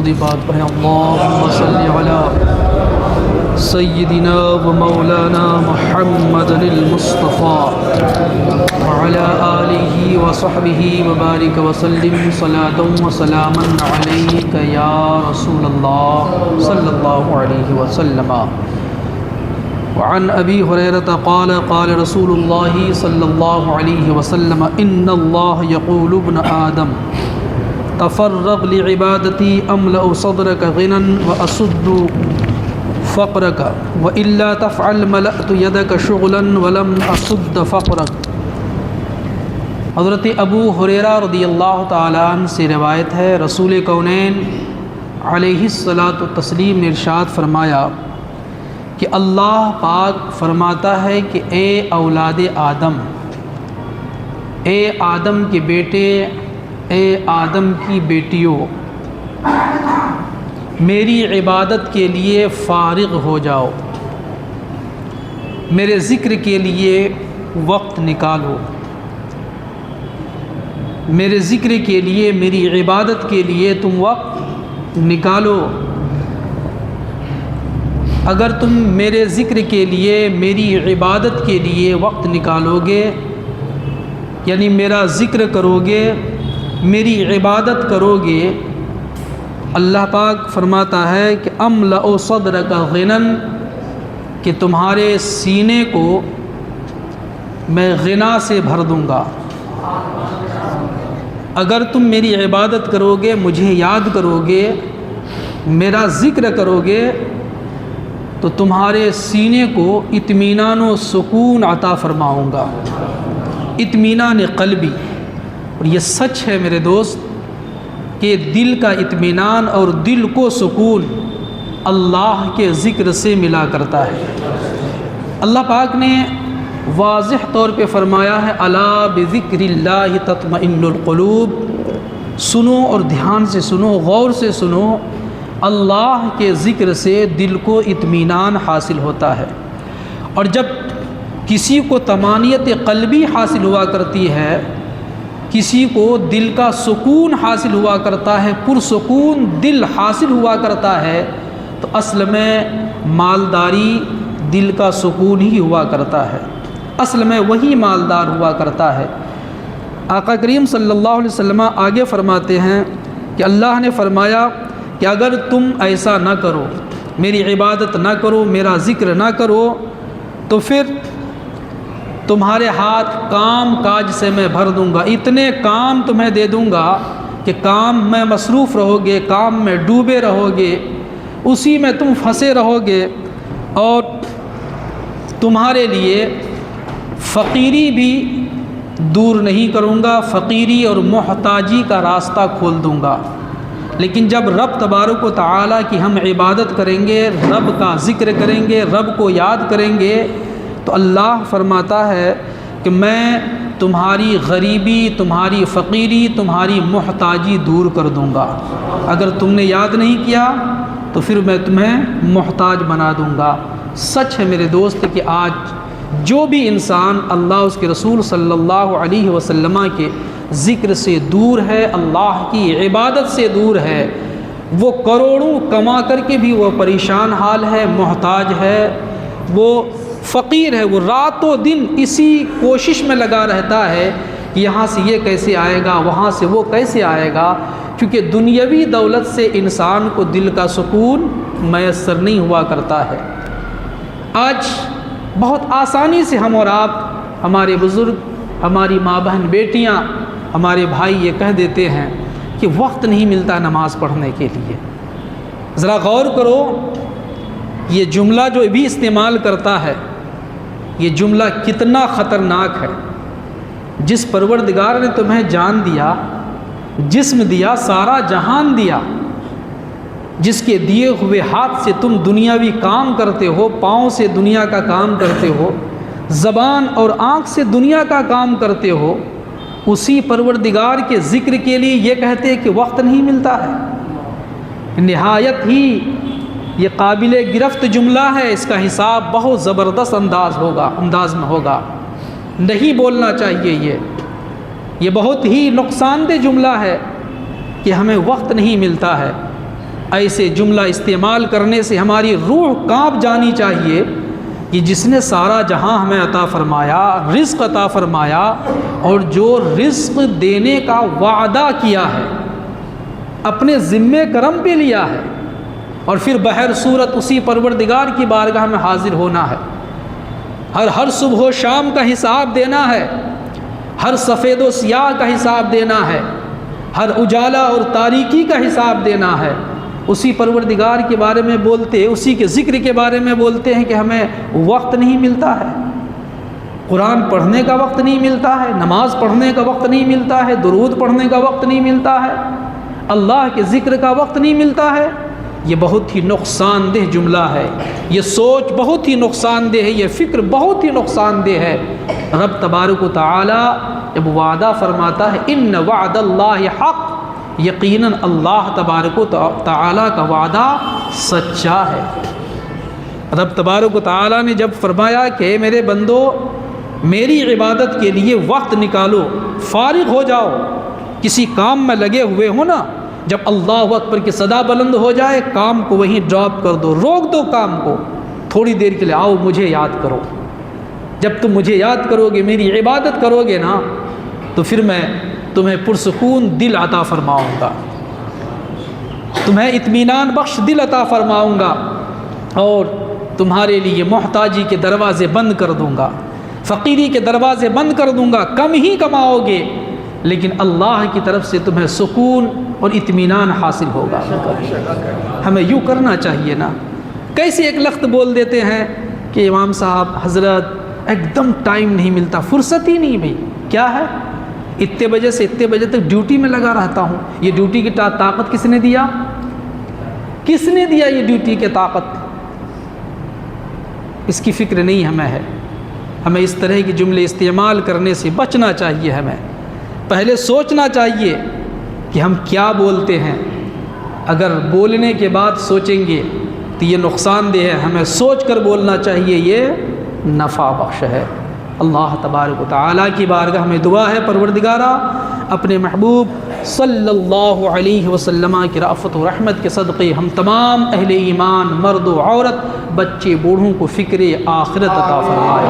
درود پاک پڑھیں۔ اللہم صلی علی سیدنا و مولانا محمد المصطفیٰ وعلی آلہ و صحبہ وبارک وسلم صلاۃ و سلاما علیک یا رسول اللہ صلی اللہ علیہ وسلم۔ وعن ابی ہریرہ قال قال رسول اللہ صلی اللہ علیہ وسلم ان اللہ یقول ابن آدم تفرغ لعبادتی املأ صدرک غنى واسد فقرک والا تفعل ملأت یدک شغلا ولم اسد فقرک۔ حضرت ابو ہریرہ رضی اللہ تعالیٰ عنہ سے روایت ہے، رسول کونین علیہ الصلاۃ والتسلیم نے ارشاد فرمایا کہ اللہ پاک فرماتا ہے کہ اے اولاد آدم، اے آدم کے بیٹے، اے آدم کی بیٹیوں، میری عبادت کے لیے فارغ ہو جاؤ، میرے ذکر کے لیے وقت نکالو، میرے ذکر کے لیے، میری عبادت کے لیے تم وقت نکالو۔ اگر تم میرے ذکر کے لیے، میری عبادت کے لیے وقت نکالو گے، یعنی میرا ذکر کرو گے، میری عبادت کرو گے، اللہ پاک فرماتا ہے کہ املأ صدرک غنى، کہ تمہارے سینے کو میں غنا سے بھر دوں گا۔ اگر تم میری عبادت کرو گے، مجھے یاد کرو گے، میرا ذکر کرو گے، تو تمہارے سینے کو اطمینان و سکون عطا فرماؤں گا، اطمینان قلبی۔ اور یہ سچ ہے میرے دوست کہ دل کا اطمینان اور دل کو سکون اللہ کے ذکر سے ملا کرتا ہے۔ اللہ پاک نے واضح طور پہ فرمایا ہے الا بذکر اللہ تطمئن القلوب، سنو اور دھیان سے سنو، غور سے سنو، اللہ کے ذکر سے دل کو اطمینان حاصل ہوتا ہے۔ اور جب کسی کو طمانینت قلبی حاصل ہوا کرتی ہے، کسی کو دل کا سکون حاصل ہوا کرتا ہے، پرسکون دل حاصل ہوا کرتا ہے، تو اصل میں مالداری دل کا سکون ہی ہوا کرتا ہے، اصل میں وہی مالدار ہوا کرتا ہے۔ آقا کریم صلی اللہ علیہ وسلم آگے فرماتے ہیں کہ اللہ نے فرمایا کہ اگر تم ایسا نہ کرو، میری عبادت نہ کرو، میرا ذکر نہ کرو، تو پھر تمہارے ہاتھ کام کاج سے میں بھر دوں گا، اتنے کام تمہیں دے دوں گا کہ کام میں مصروف رہو گے، کام میں ڈوبے رہو گے، اسی میں تم پھنسے رہو گے، اور تمہارے لیے فقیری بھی دور نہیں کروں گا، فقیری اور محتاجی کا راستہ کھول دوں گا۔ لیکن جب رب تبارک و تعالیٰ کی ہم عبادت کریں گے، رب کا ذکر کریں گے، رب کو یاد کریں گے، تو اللہ فرماتا ہے کہ میں تمہاری غریبی، تمہاری فقیری، تمہاری محتاجی دور کر دوں گا۔ اگر تم نے یاد نہیں کیا تو پھر میں تمہیں محتاج بنا دوں گا۔ سچ ہے میرے دوست کہ آج جو بھی انسان اللہ اس کے رسول صلی اللہ علیہ وسلم کے ذکر سے دور ہے، اللہ کی عبادت سے دور ہے، وہ کروڑوں کما کر کے بھی وہ پریشان حال ہے، محتاج ہے، وہ فقیر ہے، وہ رات و دن اسی کوشش میں لگا رہتا ہے کہ یہاں سے یہ کیسے آئے گا، وہاں سے وہ کیسے آئے گا، کیونکہ دنیاوی دولت سے انسان کو دل کا سکون میسر نہیں ہوا کرتا ہے۔ آج بہت آسانی سے ہم اور آپ، ہمارے بزرگ، ہماری ماں بہن بیٹیاں، ہمارے بھائی یہ کہہ دیتے ہیں کہ وقت نہیں ملتا نماز پڑھنے کے لیے۔ ذرا غور کرو، یہ جملہ جو بھی استعمال کرتا ہے، یہ جملہ کتنا خطرناک ہے۔ جس پروردگار نے تمہیں جان دیا، جسم دیا، سارا جہان دیا، جس کے دیے ہوئے ہاتھ سے تم دنیاوی کام کرتے ہو، پاؤں سے دنیا کا کام کرتے ہو، زبان اور آنکھ سے دنیا کا کام کرتے ہو، اسی پروردگار کے ذکر کے لیے یہ کہتے ہیں کہ وقت نہیں ملتا ہے۔ نہایت ہی یہ قابل گرفت جملہ ہے، اس کا حساب بہت زبردست انداز میں ہوگا، نہیں بولنا چاہیے۔ یہ بہت ہی نقصان دہ جملہ ہے کہ ہمیں وقت نہیں ملتا ہے۔ ایسے جملہ استعمال کرنے سے ہماری روح کانپ جانی چاہیے کہ جس نے سارا جہاں ہمیں عطا فرمایا، رزق عطا فرمایا، اور جو رزق دینے کا وعدہ کیا ہے، اپنے ذمے کرم پہ لیا ہے، اور پھر بہر صورت اسی پروردگار کی بارگاہ میں حاضر ہونا ہے، ہر صبح و شام کا حساب دینا ہے، ہر سفید و سیاہ کا حساب دینا ہے، ہر اجالا اور تاریکی کا حساب دینا ہے۔ اسی پروردگار کے بارے میں بولتے، اسی کے ذکر کے بارے میں بولتے ہیں کہ ہمیں وقت نہیں ملتا ہے، قرآن پڑھنے کا وقت نہیں ملتا ہے، نماز پڑھنے کا وقت نہیں ملتا ہے، درود پڑھنے کا وقت نہیں ملتا ہے، اللہ کے ذکر کا وقت نہیں ملتا ہے۔ یہ بہت ہی نقصان دہ جملہ ہے، یہ سوچ بہت ہی نقصان دہ ہے، یہ فکر بہت ہی نقصان دہ ہے۔ رب تبارک و تعالی جب وعدہ فرماتا ہے ان وعد اللہ حق، یقیناً اللہ تبارک و تعالی کا وعدہ سچا ہے۔ رب تبارک و تعالی نے جب فرمایا کہ میرے بندو میری عبادت کے لیے وقت نکالو، فارغ ہو جاؤ، کسی کام میں لگے ہوئے ہو نا، جب اللہ اکبر کی صدا بلند ہو جائے کام کو وہیں ڈراپ کر دو، روک دو کام کو، تھوڑی دیر کے لیے آؤ مجھے یاد کرو۔ جب تم مجھے یاد کرو گے، میری عبادت کرو گے نا، تو پھر میں تمہیں پرسکون دل عطا فرماؤں گا، تمہیں اطمینان بخش دل عطا فرماؤں گا، اور تمہارے لیے محتاجی کے دروازے بند کر دوں گا، فقیری کے دروازے بند کر دوں گا، کم ہی کماؤ گے لیکن اللہ کی طرف سے تمہیں سکون اور اطمینان حاصل ہوگا۔ ہمیں یوں کرنا چاہیے نا۔ کیسے ایک لفظ بول دیتے ہیں کہ امام صاحب حضرت ایک دم ٹائم نہیں ملتا، فرصت ہی نہیں، بھائی کیا ہے، اتنے بجے سے اتنے بجے تک ڈیوٹی میں لگا رہتا ہوں۔ یہ ڈیوٹی کی طاقت کس نے دیا؟ کس نے دیا یہ ڈیوٹی کی طاقت؟ اس کی فکر نہیں ہمیں ہے۔ ہمیں اس طرح کے جملے استعمال کرنے سے بچنا چاہیے۔ ہمیں پہلے سوچنا چاہیے کہ ہم کیا بولتے ہیں، اگر بولنے کے بعد سوچیں گے تو یہ نقصان دہ ہے، ہمیں سوچ کر بولنا چاہیے، یہ نفع بخش ہے۔ اللہ تبارک و تعالیٰ کی بارگاہ میں دعا ہے، پروردگارا اپنے محبوب صلی اللہ علیہ وسلم کی رأفت و رحمت کے صدقے ہم تمام اہل ایمان، مرد و عورت، بچے بوڑھوں کو فکر آخرت عطا فرمائے۔